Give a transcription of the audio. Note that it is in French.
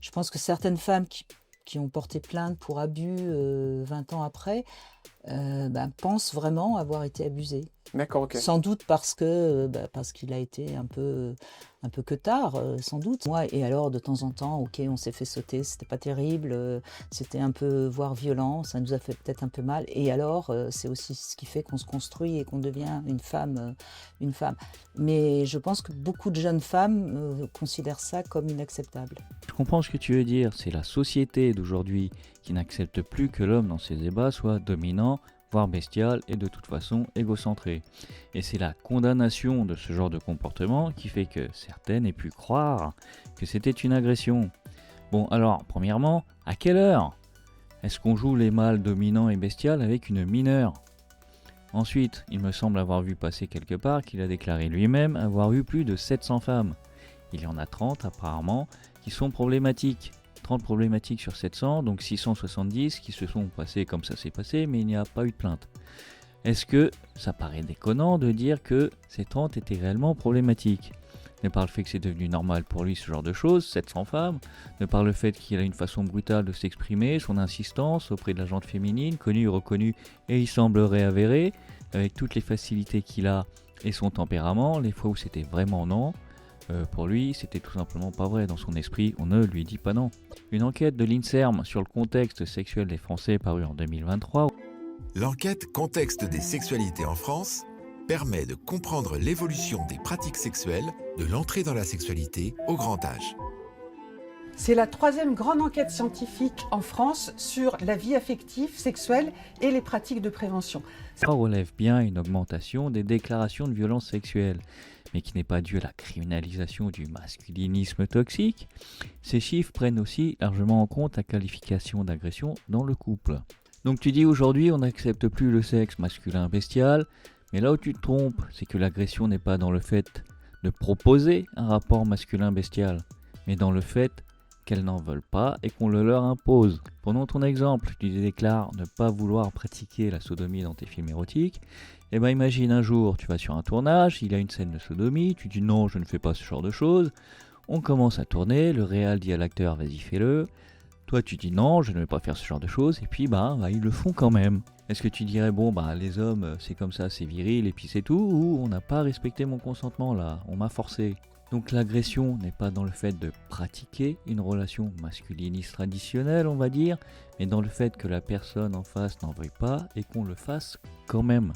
Je pense que certaines femmes qui ont porté plainte pour abus 20 ans après, pensent vraiment avoir été abusées. D'accord, ok. Sans doute parce qu'il a été un peu que tard, sans doute. Moi, et alors de temps en temps, ok, on s'est fait sauter, c'était pas terrible, c'était un peu, voire violent, ça nous a fait peut-être un peu mal. Et alors, c'est aussi ce qui fait qu'on se construit et qu'on devient une femme, une femme. Mais je pense que beaucoup de jeunes femmes considèrent ça comme inacceptable. Je comprends ce que tu veux dire, c'est la société d'aujourd'hui qui n'accepte plus que l'homme dans ses ébats soit dominant, voire bestial et de toute façon égocentré. Et c'est la condamnation de ce genre de comportement qui fait que certaines aient pu croire que c'était une agression. Bon alors, premièrement, à quelle heure est-ce qu'on joue les mâles dominants et bestiales avec une mineure? Ensuite, il me semble avoir vu passer quelque part qu'il a déclaré lui-même avoir eu plus de 700 femmes. Il y en a 30 apparemment qui sont problématiques. 30 problématiques sur 700, donc 670 qui se sont passées comme ça s'est passé, mais il n'y a pas eu de plainte. Est-ce que ça paraît déconnant de dire que ces 30 étaient réellement problématiques? Ne par le fait que c'est devenu normal pour lui ce genre de choses, 700 femmes, ne par le fait qu'il a une façon brutale de s'exprimer, son insistance auprès de la gente féminine, connue, reconnue et il semblerait avérée, avec toutes les facilités qu'il a et son tempérament, les fois où c'était vraiment non, pour lui, c'était tout simplement pas vrai. Dans son esprit, on ne lui dit pas non. Une enquête de l'INSERM sur le contexte sexuel des Français parue en 2023. L'enquête Contexte des sexualités en France permet de comprendre l'évolution des pratiques sexuelles de l'entrée dans la sexualité au grand âge. C'est la troisième grande enquête scientifique en France sur la vie affective, sexuelle et les pratiques de prévention. Ça relève bien une augmentation des déclarations de violences sexuelles, mais qui n'est pas due à la criminalisation du masculinisme toxique. Ces chiffres prennent aussi largement en compte la qualification d'agression dans le couple. Donc tu dis aujourd'hui on n'accepte plus le sexe masculin bestial, mais là où tu te trompes, c'est que l'agression n'est pas dans le fait de proposer un rapport masculin bestial, mais dans le fait qu'elles n'en veulent pas et qu'on le leur impose. Prenons ton exemple, tu déclares ne pas vouloir pratiquer la sodomie dans tes films érotiques. Et imagine un jour, tu vas sur un tournage, il y a une scène de sodomie, tu dis non, je ne fais pas ce genre de choses. On commence à tourner, le réal dit à l'acteur vas-y fais-le. Toi tu dis non, je ne vais pas faire ce genre de choses, et puis ils le font quand même. Est-ce que tu dirais bon les hommes c'est comme ça, c'est viril et puis c'est tout, ou on n'a pas respecté mon consentement là, on m'a forcé? Donc l'agression n'est pas dans le fait de pratiquer une relation masculiniste traditionnelle, on va dire, mais dans le fait que la personne en face n'en veuille pas et qu'on le fasse quand même.